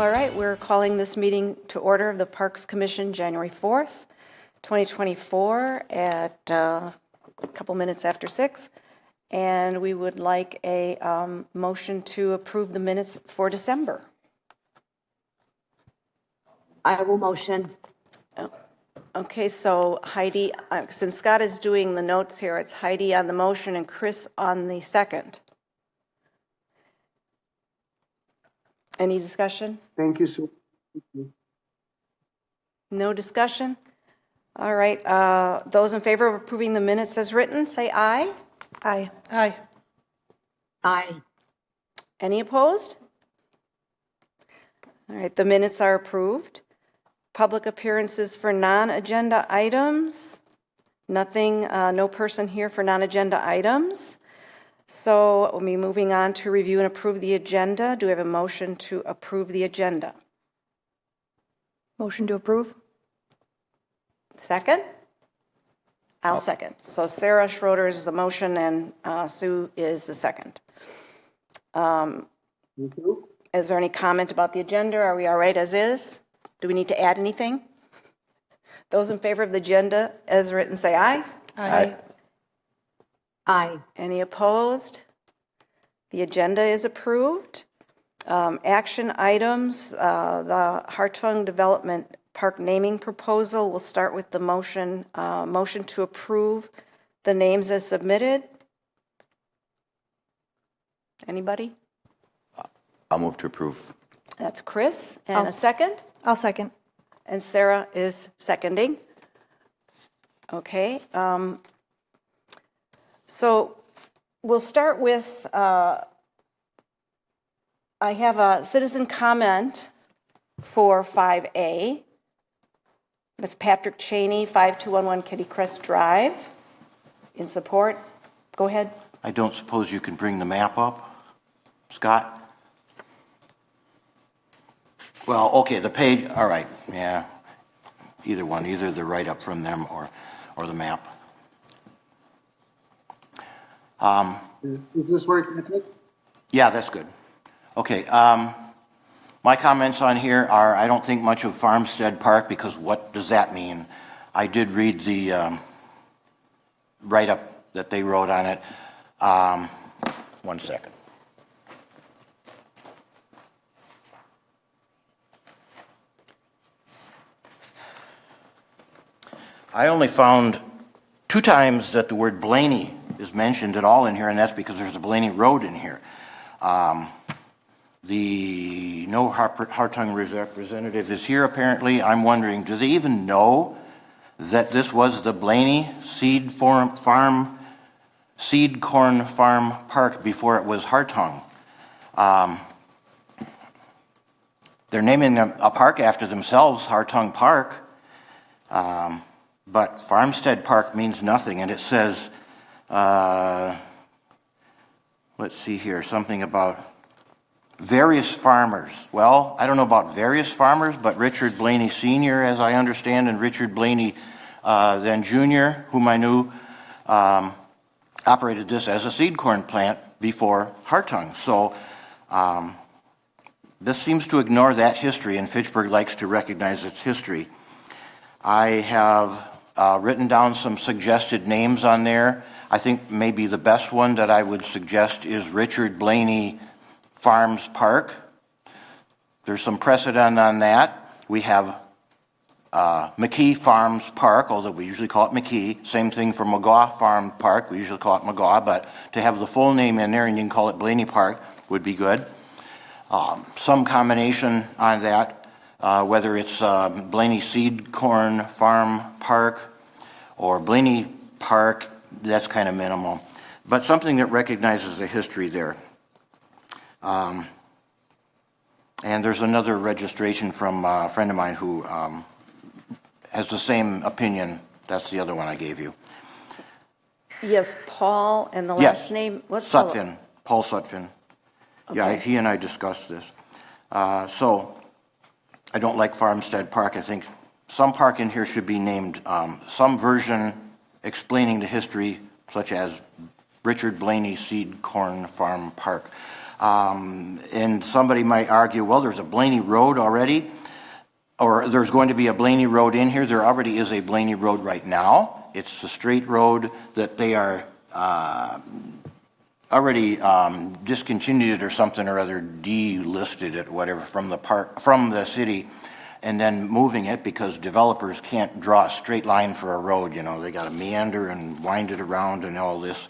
All right, we're calling this meeting to order of the Parks Commission January 4th, 2024 at a couple minutes after 6. And we would like a motion to approve the minutes for December. I will motion. Okay, so Heidi, since Scott is doing the notes here, it's Heidi on the motion and Chris on the second. Any discussion? Thank you, Sue. No discussion? All right, those in favor of approving the minutes as written, say aye. Aye. Aye. Aye. Any opposed? All right, the minutes are approved. Public appearances for non-agenda items. Nothing, no person here for non-agenda items. So we'll be moving on to review and approve the agenda. Do we have a motion to approve the agenda? Motion to approve. Second? I'll second. So Sarah Schroeder is the motion and Sue is the second. Is there any comment about the agenda? Are we all right as is? Do we need to add anything? Those in favor of the agenda as written say aye. Aye. Aye. Any opposed? The agenda is approved. Action items, the Hartung Development Park naming proposal. We'll start with the motion to approve the names as submitted. Anybody? I'll move to approve. That's Chris. And a second? I'll second. And Sarah is seconding. Okay. So we'll start with, I have a citizen comment for 5A. That's Patrick Cheney, 5211 Kitty Crest Drive. In support. Go ahead. I don't suppose you can bring the map up, Scott? Well, okay, the page, all right, yeah. Either one, either the write-up from them or the map. Is this working? Yeah, that's good. Okay, my comments on here are, I don't think much of Farmstead Park because what does that mean? I did read the write-up that they wrote on it. 1 second. I only found 2 times that the word Blaney is mentioned at all in here, and that's because there's a Blaney Road in here. The no Hartung representative is here apparently. I'm wondering, do they even know that this was the Blaney Seed Corn Farm Park before it was Hartung? They're naming a park after themselves, Hartung Park. But Farmstead Park means nothing, and it says, let's see here, something about various farmers. Well, I don't know about various farmers, but Richard Blaney Sr., as I understand, and Richard Blaney then Jr., whom I knew, operated this as a seed corn plant before Hartung. So this seems to ignore that history, and Fitchburg likes to recognize its history. I have written down some suggested names on there. I think maybe the best one that I would suggest is Richard Blaney Farms Park. There's some precedent on that. We have McKee Farms Park, although we usually call it McKee. Same thing for McGaw Farm Park. We usually call it McGaw, but to have the full name in there and you can call it Blaney Park would be good. Some combination on that. Whether it's Blaney Seed Corn Farm Park or Blaney Park, that's kind of minimal. But something that recognizes the history there. And there's another registration from a friend of mine who has the same opinion. That's the other one I gave you. Yes, Paul, and the last name? What's Sutphin, Paul Sutphin. Okay. Yeah, he and I discussed this. So I don't like Farmstead Park. I think some park in here should be named some version explaining the history, such as Richard Blaney Seed Corn Farm Park. And somebody might argue, well, there's a Blaney Road already, or there's going to be a Blaney Road in here. There already is a Blaney Road right now. It's the straight road that they are already discontinued it or something or other, delisted it, whatever, from the park, from the city, and then moving it because developers can't draw a straight line for a road. You know, they got to meander and wind it around and all this.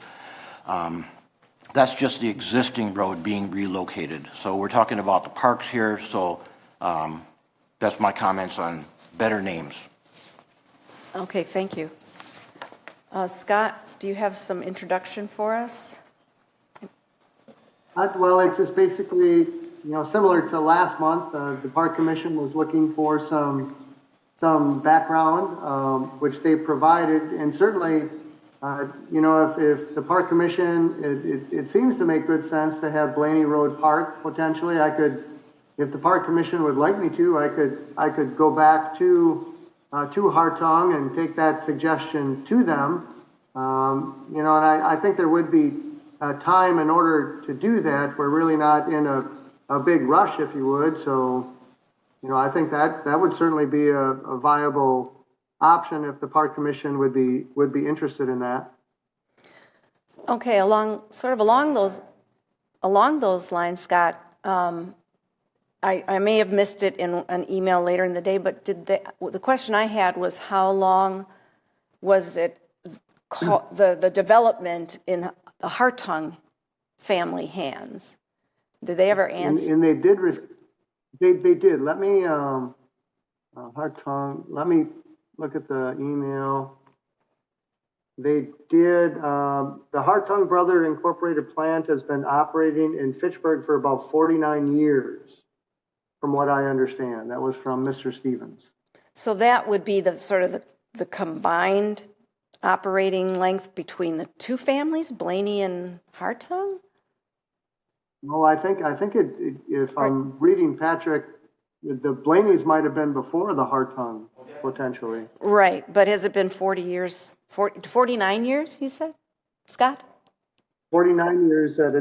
That's just the existing road being relocated. So we're talking about the parks here. So that's my comments on better names. Okay, thank you. Scott, do you have some introduction for us? Well, it's just basically, similar to last month, the Park Commission was looking for some background, which they provided, and certainly, if the Park Commission, it seems to make good sense to have Blaney Road Park potentially. If the Park Commission would like me to, I could go back to Hartung and take that suggestion to them. And I think there would be time in order to do that. We're really not in a big rush, if you would. So, I think that would certainly be a viable option if the Park Commission would be interested in that. Okay, along those lines, Scott, I may have missed it in an email later in the day, but the question I had was how long was it the development in the Hartung family hands? Did they ever answer? And they did. They did. Let me Hartung. Let me look at the email. They did. The Hartung Brother Incorporated plant has been operating in Fitchburg for about 49 years, from what I understand. That was from Mr. Stevens. So that would be the sort of the combined operating length between the two families, Blaney and Hartung? No, I think it if I'm reading Patrick, the Blaneys might have been before the Hartung, potentially. Right, but has it been 49 years, you said, Scott? 49 years that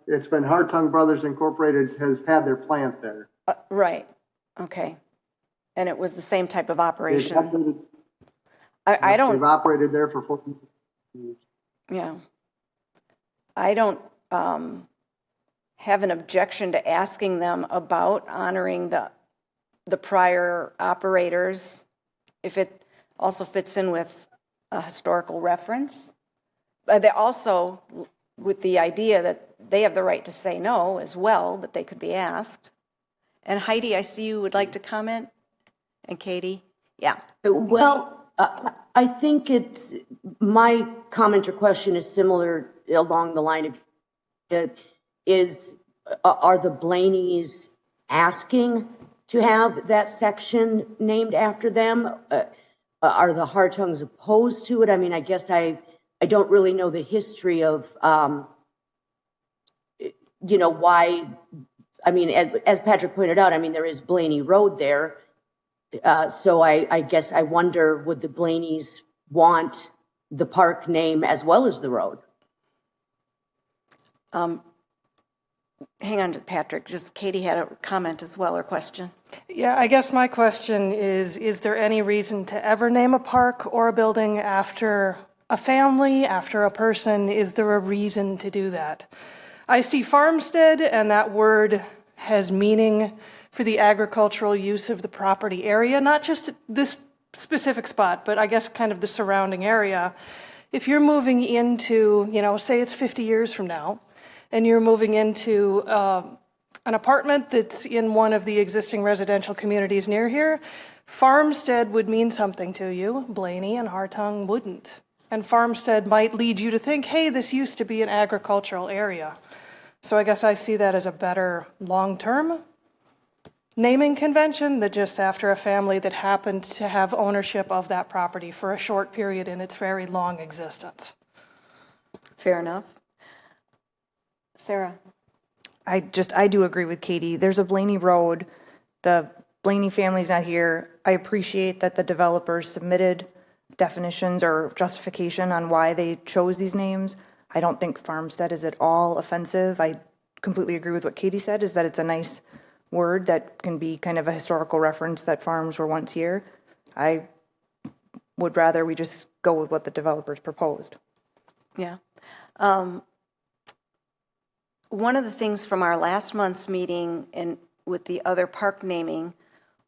it's been Hartung Brothers Incorporated has had their plant there. Right, okay. And it was the same type of operation. I don't... They've operated there for 14 years. Yeah. I don't have an objection to asking them about honoring the prior operators if it also fits in with a historical reference. They also, with the idea that they have the right to say no as well, but they could be asked. And Heidi, I see you would like to comment. And Katie? Yeah. Well, I think my comment or question is similar along the line of, are the Blaneys asking to have that section named after them? Are the Hartungs opposed to it? I mean, I guess I don't really know the history of, why. I mean, as Patrick pointed out, I mean, there is Blaney Road there. So I guess I wonder, would the Blaneys want the park name as well as the road? Hang on to Patrick. Just Katie had a comment as well, or question. Yeah, I guess my question is there any reason to ever name a park or a building after a family, after a person? Is there a reason to do that? I see farmstead, and that word has meaning for the agricultural use of the property area, not just this specific spot, but I guess kind of the surrounding area. If you're moving into, say it's 50 years from now, and you're moving into an apartment that's in one of the existing residential communities near here, farmstead would mean something to you. Blaney and Hartung wouldn't. And farmstead might lead you to think, hey, this used to be an agricultural area. So I guess I see that as a better long-term naming convention than just after a family that happened to have ownership of that property for a short period in its very long existence. Fair enough. Sarah? I do agree with Katie. There's a Blaney Road. The Blaney family's not here. I appreciate that the developers submitted definitions or justification on why they chose these names. I don't think farmstead is at all offensive. I completely agree with what Katie said, is that it's a nice word that can be kind of a historical reference that farms were once here. I would rather we just go with what the developers proposed. Yeah. One of the things from our last month's meeting and with the other park naming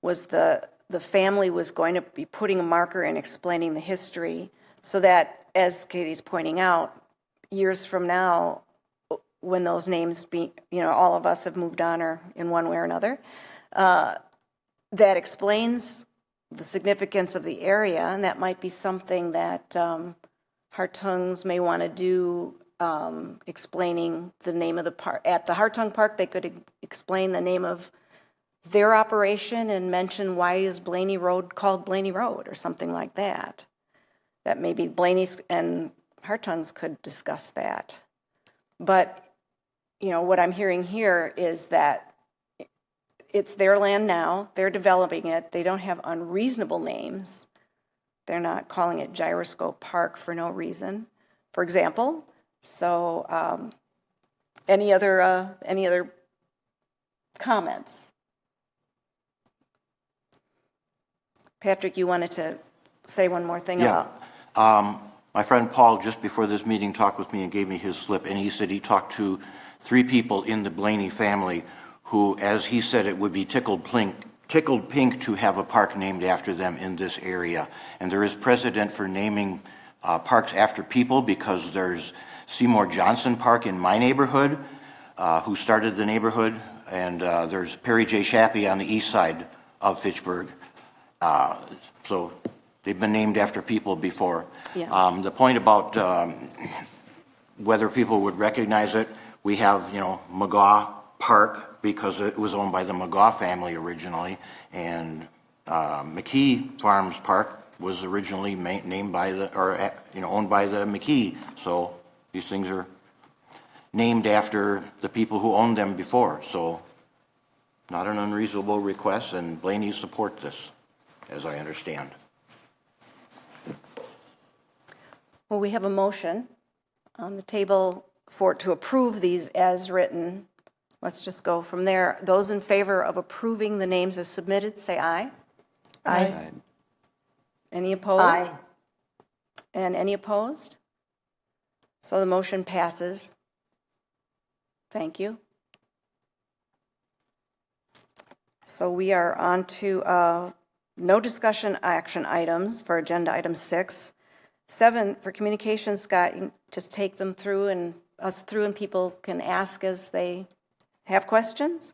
was the family was going to be putting a marker and explaining the history so that, as Katie's pointing out, years from now, when those names all of us have moved on or in one way or another, that explains the significance of the area, and that might be something that Hartungs may want to do, explaining the name of the park. At the Hartung Park, they could explain the name of their operation and mention why is Blaney Road called Blaney Road or something like that. That maybe Blaney's and Hartungs could discuss that. But, what I'm hearing here is that it's their land now, they're developing it, they don't have unreasonable names. They're not calling it Gyroscope Park for no reason, for example. So, any other comments? Patrick, you wanted to say one more thing about? My friend Paul, just before this meeting, talked with me and gave me his slip, and he said he talked to 3 people in the Blaney family who, as he said, it would be tickled pink to have a park named after them in this area. And there is precedent for naming parks after people, because there's Seymour Johnson Park in my neighborhood, who started the neighborhood, and there's Perry J. Shappy on the east side of Fitchburg. So they've been named after people before. Yeah. The point about whether people would recognize it, we have, McGaw Park, because it was owned by the McGaw family originally, and McKee Farms Park was originally named by owned by the McKee. So these things are named after the people who owned them before. So not an unreasonable request, and Blaney support this, as I understand. Well, we have a motion on the table to approve these as written. Let's just go from there. Those in favor of approving the names as submitted, say aye. Aye. Any opposed? Aye. And any opposed? So the motion passes. Thank you. So we are on to no discussion action items for agenda item 6. 7, for communications, Scott, you just take them through and people can ask as they have questions.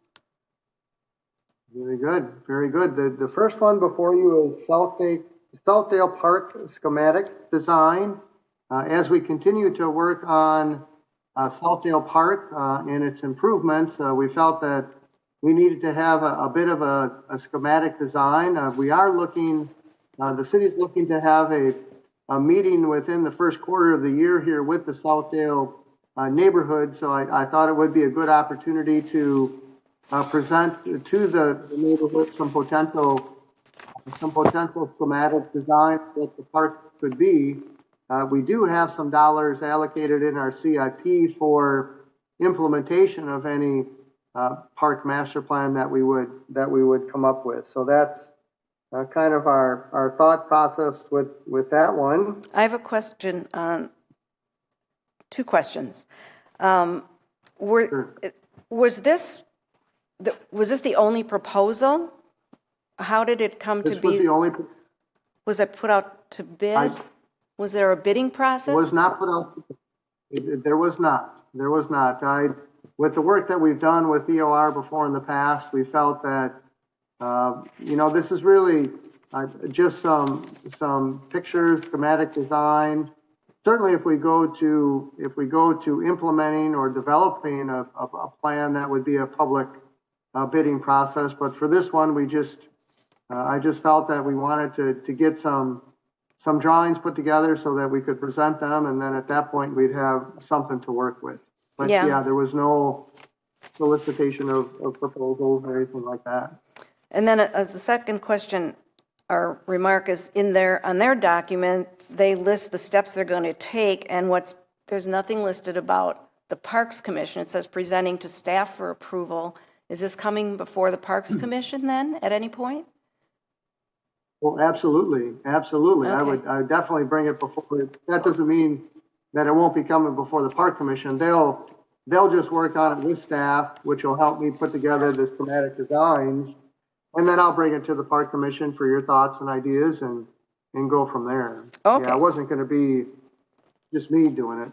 Very good, very good. The first one before you is Southdale Park schematic design. As we continue to work on Southdale Park and its improvements, we felt that we needed to have a bit of a schematic design. We are looking, the city's looking to have a meeting within the first quarter of the year here with the Southdale neighborhood. So I thought it would be a good opportunity to present to the neighborhood some potential schematic design that the park could be. We do have some dollars allocated in our CIP for implementation of any park master plan that we would come up with. So that's kind of our thought process with that one. I have a question, 2 questions. Sure. Was this the only proposal? How did it come to This be? was the only. Was it put out to bid? Was there a bidding process? It was not put out. There was not. With the work that we've done with EOR before in the past, we felt that this is really just some pictures, schematic design. Certainly, if we go to implementing or developing a plan, that would be a public bidding process. But for this one, I just felt that we wanted to get some drawings put together so that we could present them, and then at that point we'd have something to work with. But yeah there was no solicitation of proposals or anything like that. And then the second question or remark is on their document, they list the steps they're going to take, and what's there's nothing listed about the Parks Commission. It says presenting to staff for approval. Is this coming before the Parks Commission then, at any point? Well, absolutely, absolutely. I Okay. would definitely bring it before, that doesn't mean that it won't be coming before the Park Commission. They'll just work on it with staff, which will help me put together the schematic designs. And then I'll bring it to the Park Commission for your thoughts and ideas and go from there. Okay. Yeah, it wasn't gonna be just me doing it.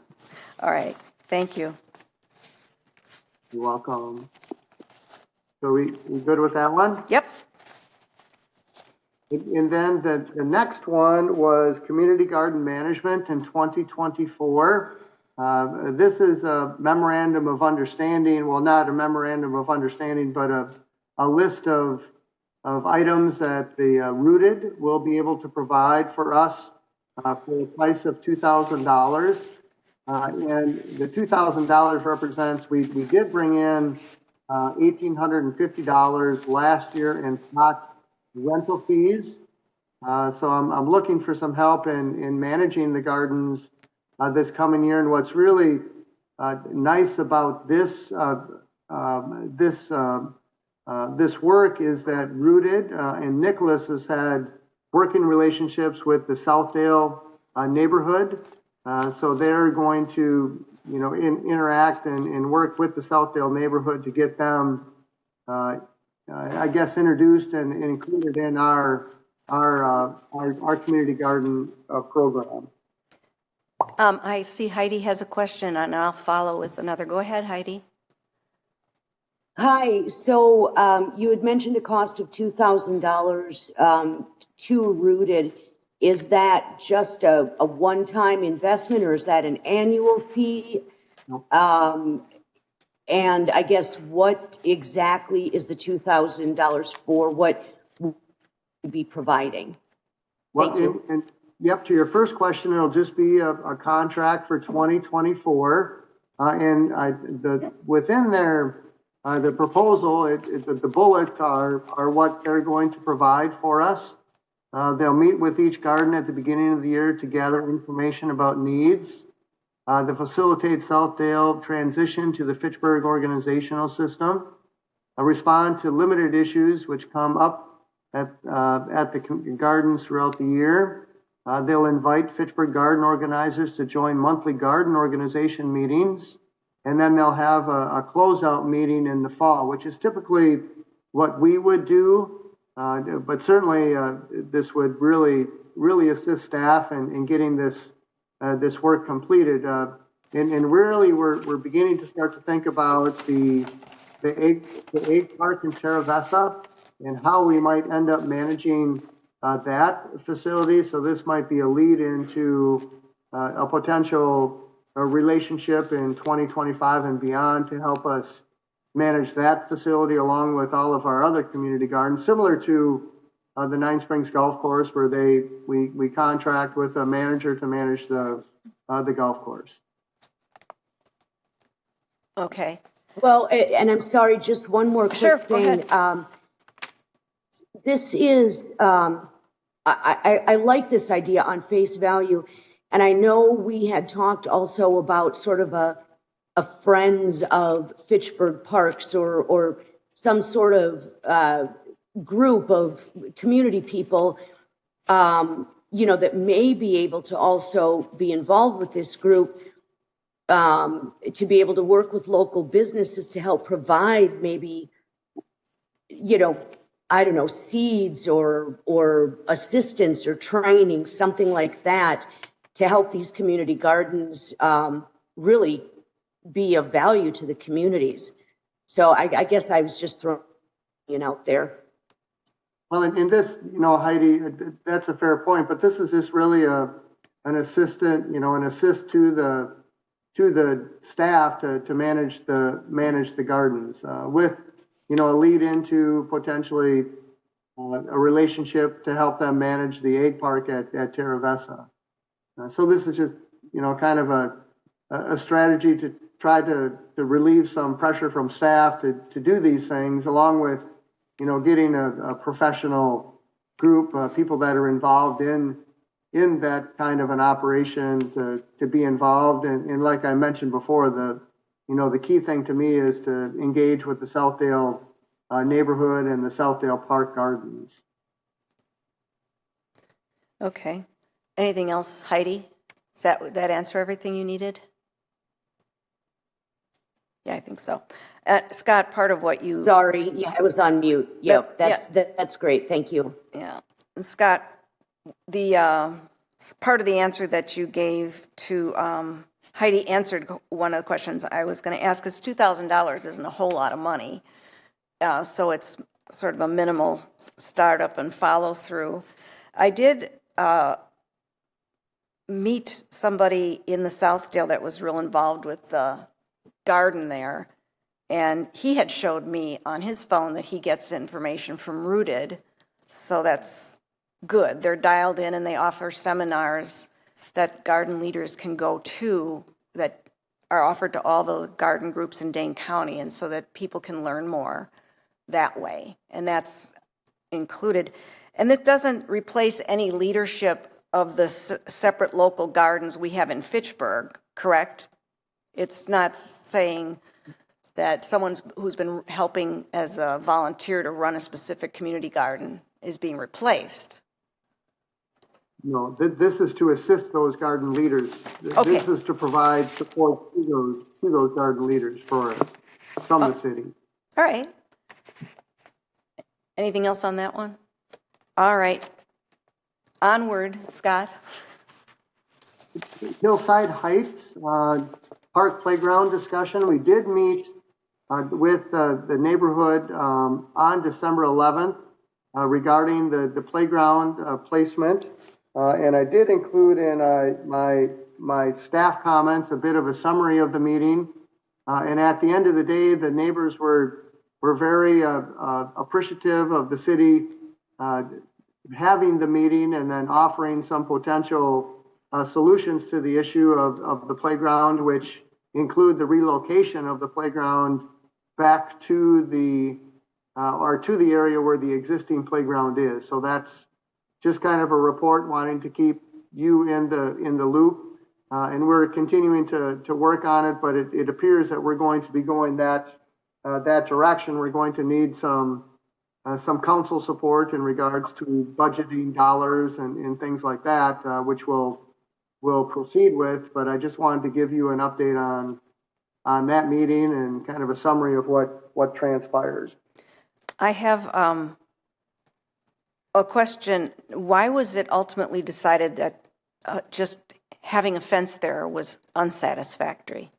All right, thank you. You're welcome. So we good with that one? Yep. And then the next one was community garden management in 2024. This is a memorandum of understanding, well, not a memorandum of understanding, but a list of items that the Rooted will be able to provide for us for the price of $2,000. And the $2,000 represents, we did bring in $1,850 last year in pot rental fees. So I'm looking for some help in managing the gardens this coming year. And what's really nice about this this work is that Rooted and Nicholas has had working relationships with the Southdale neighborhood. So they're going to, interact and work with the Southdale neighborhood to get them, I guess, introduced and included in our community garden program. I see Heidi has a question, and I'll follow with another. Go ahead, Heidi. Hi, so you had mentioned a cost of $2,000 to Rooted. Is that just a one-time investment, or is that an annual fee? And I guess what exactly is the $2,000 for? What would you be providing? Thank you. And yep, to your first question, it'll just be a contract for 2024. Within there, the proposal, the bullets are what they're going to provide for us. They'll meet with each garden at the beginning of the year to gather information about needs. To facilitate Southdale transition to the Fitchburg organizational system. Respond to limited issues which come up at the gardens throughout the year. They'll invite Fitchburg garden organizers to join monthly garden organization meetings. And then they'll have a closeout meeting in the fall, which is typically what we would do. But certainly this would really assist staff in getting this work completed. And really we're beginning to start to think about the egg park in Terravessa and how we might end up managing that facility. So this might be a lead into a potential relationship in 2025 and beyond to help us manage that facility along with all of our other community gardens, similar to the Nine Springs Golf Course, where we contract with a manager to manage the golf course. Okay. Well, and I'm sorry, just one more quick Sure, go thing. ahead. This is, I like this idea on face value. And I know we had talked also about sort of a Friends of Fitchburg Parks or some sort of group of community people, that may be able to also be involved with this group, to be able to work with local businesses to help provide maybe, I don't know, seeds or assistance or training, something like that, to help these community gardens really be of value to the communities. So I guess I was just throwing it out there. Well, in this, Heidi, that's a fair point, but this is just really an assistant, an assist to the staff to manage the gardens with, a lead into potentially a relationship to help them manage the egg park at Terravessa. So this is just, kind of a strategy to try to relieve some pressure from staff to do these things, along with, getting a professional group, people that are involved in in that kind of an operation to be involved. And like I mentioned before, the key thing to me is to engage with the Southdale neighborhood and the Southdale Park Gardens. Okay. Anything else, Heidi? Does that answer everything you needed? Yeah, I think so. Scott, part of what you... Sorry, yeah, I was on mute. Yep, that's great. Thank you. Yeah. Scott, the part of the answer that you gave to Heidi answered one of the questions I was going to ask, because $2,000 isn't a whole lot of money. So it's sort of a minimal startup and follow through. I did meet somebody in the Southdale that was real involved with the garden there, and he had showed me on his phone that he gets information from Rooted, so that's good. They're dialed in and they offer seminars that garden leaders can go to that are offered to all the garden groups in Dane County, and so that people can learn more that way, and that's included. And this doesn't replace any leadership of the separate local gardens we have in Fitchburg, correct? It's not saying that someone who's been helping as a volunteer to run a specific community garden is being replaced. No, this is to assist those garden leaders. Okay. This is to provide support to those garden leaders from the city. All right. Anything else on that one? All right. Onward, Scott. Hillside Heights Park Playground discussion. We did meet with the neighborhood on December 11th regarding the playground placement. And I did include in my staff comments a bit of a summary of the meeting. And at the end of the day, the neighbors were very appreciative of the city having the meeting and then offering some potential solutions to the issue of the playground, which include the relocation of the playground back to the area where the existing playground is. So that's just kind of a report, wanting to keep you in the loop. And we're continuing to work on it, but it appears that we're going to be going that direction. We're going to need some council support in regards to budgeting dollars and things like that, which we'll proceed with. But I just wanted to give you an update on that meeting and kind of a summary of what transpires. I have a question. Why was it ultimately decided that just having a fence there was unsatisfactory?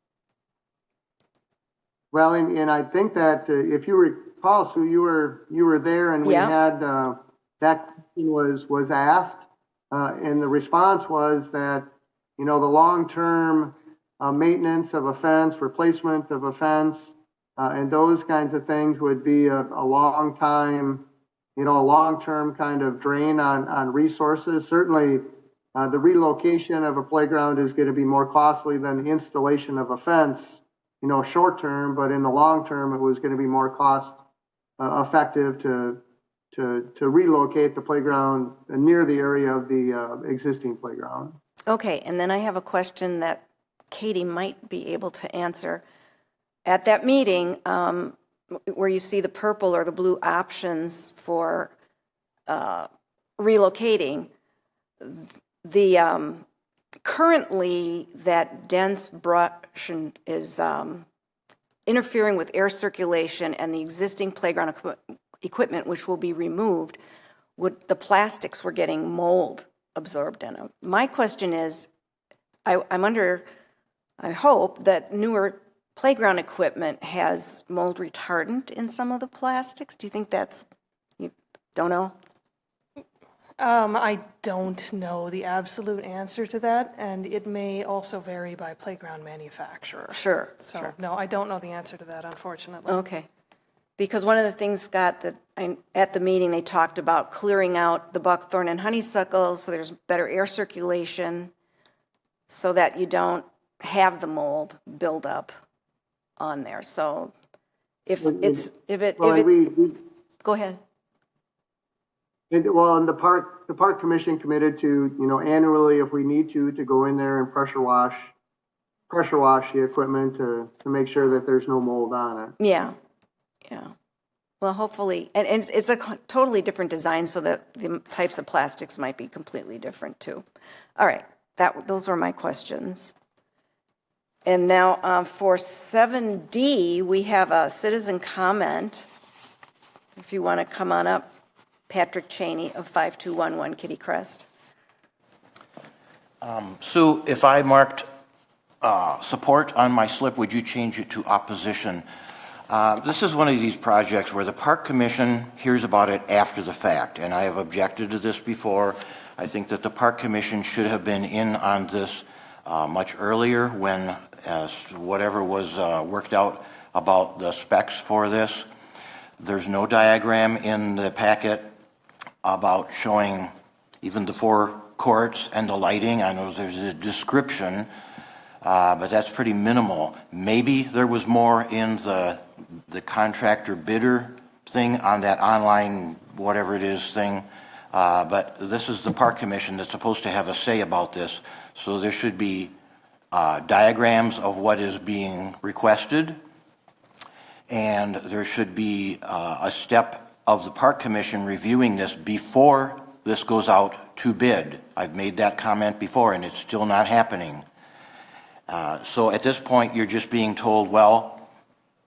Well, and I think that if you recall, Sue, you were there, and we had that question was asked, and the response was that the long-term maintenance of a fence, replacement of a fence, and those kinds of things would be a long-term kind of drain on resources. Certainly, the relocation of a playground is going to be more costly than the installation of a fence, short term, but in the long term, it was going to be more cost effective to relocate the playground near the area of the existing playground. Okay, and then I have a question that Katie might be able to answer. At that meeting, where you see the purple or the blue options for relocating, currently that dense brush is interfering with air circulation, and the existing playground equipment, which will be removed, the plastics were getting mold absorbed in them. My question is, I hope that newer playground equipment has mold retardant in some of the plastics. Do you think you don't know? I don't know the absolute answer to that, and it may also vary by playground manufacturer. Sure. So, no, I don't know the answer to that, unfortunately. Okay. Because one of the things, Scott, that at the meeting they talked about clearing out the buckthorn and honeysuckle so there's better air circulation so that you don't have the mold build up on there. So go ahead. And the park commission committed to, annually, if we need to go in there and pressure wash the equipment to make sure that there's no mold on it. Yeah, yeah. Well, hopefully, and it's a totally different design, so that the types of plastics might be completely different too. All right, those were my questions. And now for 7D, we have a citizen comment. If you want to come on up, Patrick Cheney of 5211 Kitty Crest. Sue, if I marked support on my slip, would you change it to opposition? This is one of these projects where the Park Commission hears about it after the fact, and I have objected to this before. I think that the Park Commission should have been in on this much earlier when whatever was worked out about the specs for this. There's no diagram in the packet about showing even the 4 courts and the lighting. I know there's a description, but that's pretty minimal. Maybe there was more in the contractor bidder thing on that online, whatever it is thing. But this is the Park Commission that's supposed to have a say about this. So there should be diagrams of what is being requested. And there should be a step of the Park Commission reviewing this before this goes out to bid. I've made that comment before, and it's still not happening. So at this point, you're just being told, well,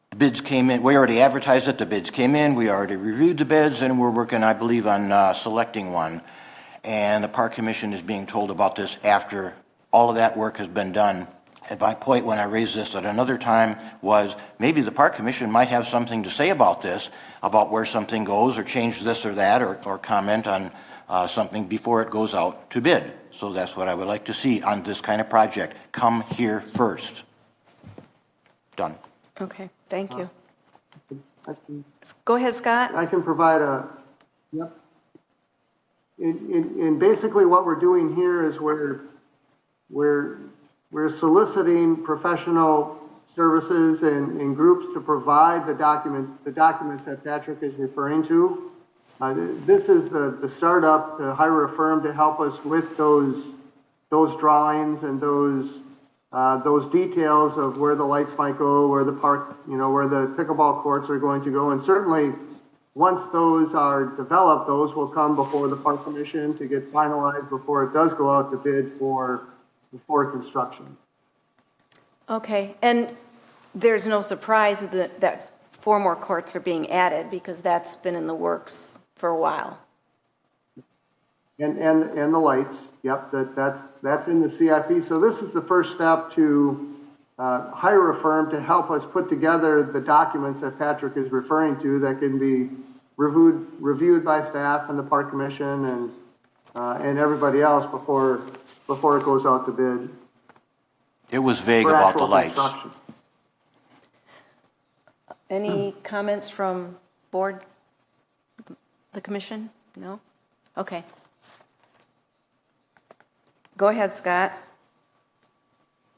the bids came in. We already advertised it. The bids came in. We already reviewed the bids, and we're working, I believe, on selecting one. And the Park Commission is being told about this after all of that work has been done. And my point when I raised this at another time was maybe the Park Commission might have something to say about this, about where something goes, or change this or that, or comment on something before it goes out to bid. So that's what I would like to see on this kind of project. Come here first. Done. Okay, thank you. Go ahead, Scott. I can provide yep. In basically what we're doing here is we're soliciting professional services and groups to provide the documents that Patrick is referring to. This is the startup to hire a firm to help us with those drawings and those details of where the lights might go, where the park, where the pickleball courts are going to go. And certainly once those are developed, those will come before the Park Commission to get finalized before it does go out to bid for construction. Okay, and there's no surprise that 4 more courts are being added because that's been in the works for a while. And the lights, yep, that's in the CIP. So this is the first step to hire a firm to help us put together the documents that Patrick is referring to that can be reviewed by staff and the Park Commission and everybody else before it goes out to bid. It was vague about the lights. Any comments from board, the commission? No? Okay. Go ahead, Scott.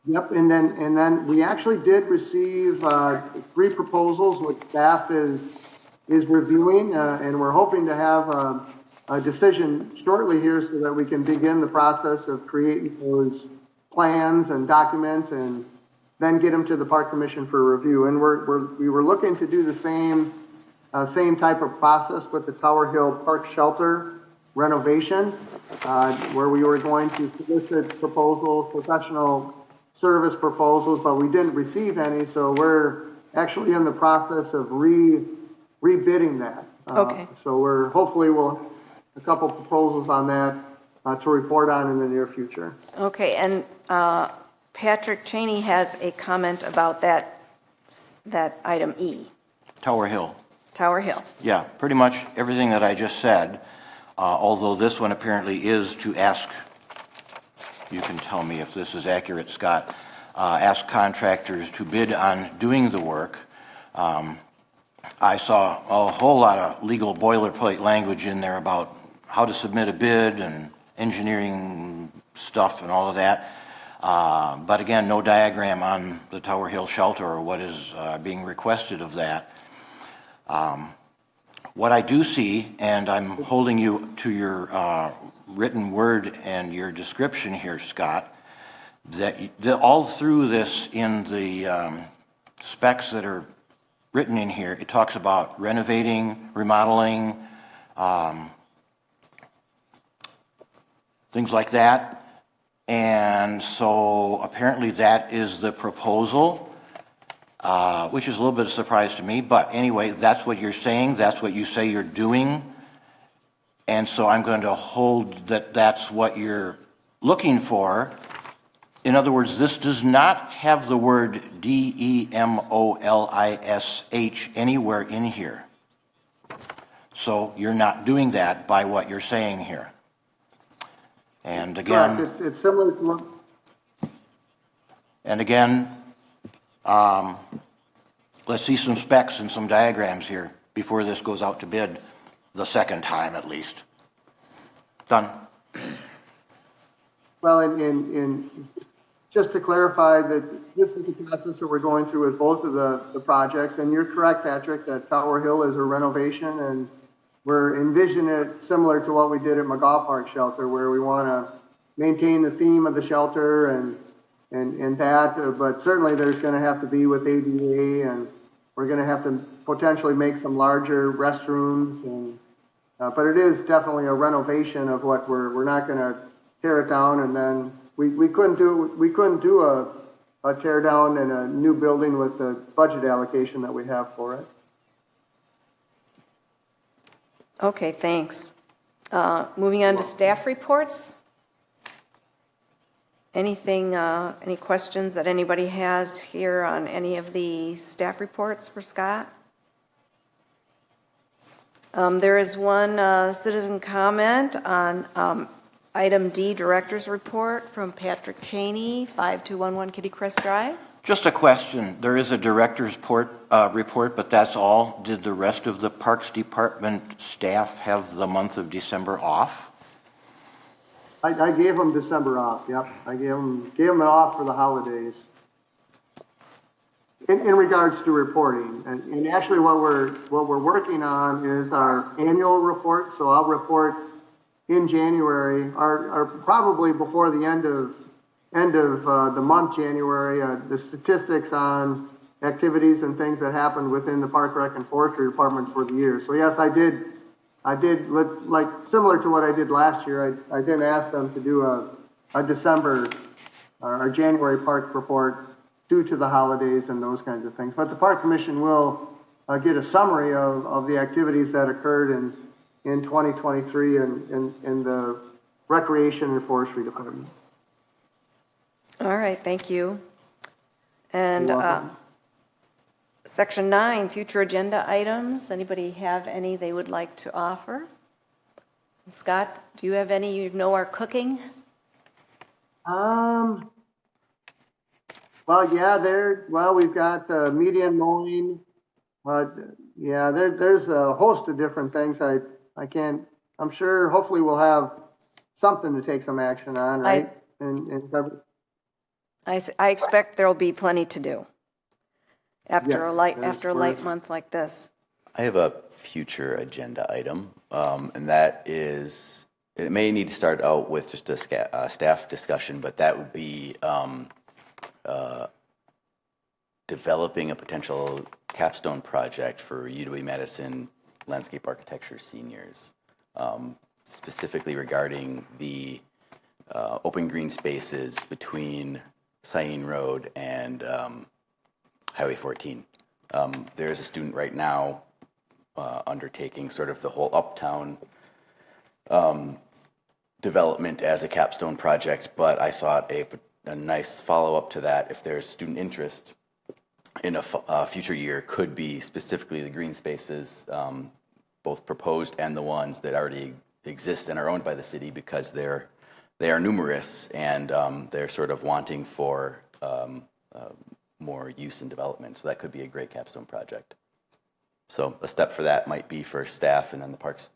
Yep, and then we actually did receive 3 proposals which staff is reviewing, and we're hoping to have a decision shortly here so that we can begin the process of creating those plans and documents and then get them to the Park Commission for review. And we were looking to do the same type of process with the Tower Hill Park Shelter renovation, where we were going to solicit proposals, professional service proposals, but we didn't receive any, so we're actually in the process of rebidding that. Okay. So we'll have a couple proposals on that to report on in the near future. Okay, and Patrick Cheney has a comment about that item E. Tower Hill. Tower Hill. Yeah, pretty much everything that I just said, although this one apparently is to ask, you can tell me if this is accurate, Scott, ask contractors to bid on doing the work. I saw a whole lot of legal boilerplate language in there about how to submit a bid and engineering stuff and all of that. But again, no diagram on the Tower Hill shelter or what is being requested of that. What I do see, and I'm holding you to your written word and your description here, Scott, that all through this in the specs that are written in here, it talks about renovating, remodeling, things like that. And so apparently that is the proposal, which is a little bit of a surprise to me. But anyway, that's what you're saying. That's what you say you're doing. And so I'm going to hold that that's what you're looking for. In other words, this does not have the word DEMOLISH anywhere in here. So you're not doing that by what you're saying here. And again, Correct. It's similar to what, and again, let's see some specs and some diagrams here before this goes out to bid the second time at least. Done. well, and just to clarify that this is the process that we're going through with both of the projects, and you're correct, Patrick, that Tower Hill is a renovation, and we're envisioning it similar to what we did at McGaw Park Shelter, where we want to maintain the theme of the shelter and that, but certainly there's going to have to be with ADA, and we're going to have to potentially make some larger restrooms, and but it is definitely a renovation of what we're not going to tear it down, and then we couldn't do a tear down in a new building with the budget allocation that we have for it. Okay, thanks. Moving on to staff reports. Anything, any questions that anybody has here on any of the staff reports for Scott? There is one citizen comment on item D, Director's Report from Patrick Cheney, 5211 Kitty Crest Drive. Just a question. There is a director's report, but that's all. Did the rest of the Parks Department staff have the month of December off? I gave them December off. Yep, I gave them it off for the holidays. In regards to reporting, and actually what we're working on is our annual report. So I'll report in January, or probably before the end of the month, January, the statistics on activities and things that happened within the Park Rec and Forestry Department for the year. So yes, I did, like similar to what I did last year, I didn't ask them to do a December or January park report due to the holidays and those kinds of things. But the Park Commission will get a summary of the activities that occurred in 2023 in the Recreation and Forestry Department. All right, thank you. And You're welcome. Section 9, future agenda items. Anybody have any they would like to offer? Scott, do you have any you know are cooking? Well, yeah, we've got median mowing. Yeah, there's a host of different things. I'm sure hopefully we'll have something to take some action on, right? I expect there'll be plenty to do after Yes, after a light month like this. I have a future agenda item, and that is, it may need to start out with just a staff discussion, but that would be developing a potential capstone project for UW-Madison landscape architecture seniors, specifically regarding the open green spaces between Cyene Road and Highway 14. There's a student right now undertaking sort of the whole uptown development as a capstone project, but I thought a nice follow-up to that, if there's student interest in a future year, could be specifically the green spaces, both proposed and the ones that already exist and are owned by the city, because they are numerous, and they're sort of wanting for more use and development. So that could be a great capstone project. So a step for that might be for staff and then the Parks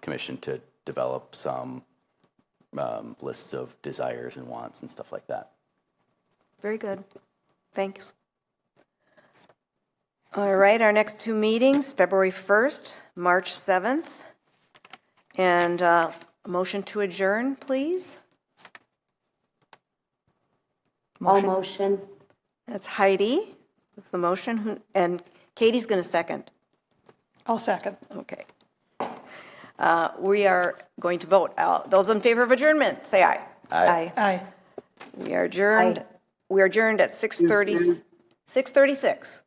Commission to develop some lists of desires and wants and stuff like that. Very good. Thanks. All right, our next two meetings, February 1st, March 7th. And a motion to adjourn, please. All motion. That's Heidi with the motion, and Katie's going to second. I'll second. Okay. We are going to vote. Those in favor of adjournment, say aye. Aye. Aye. We are adjourned. We are adjourned at 6:36.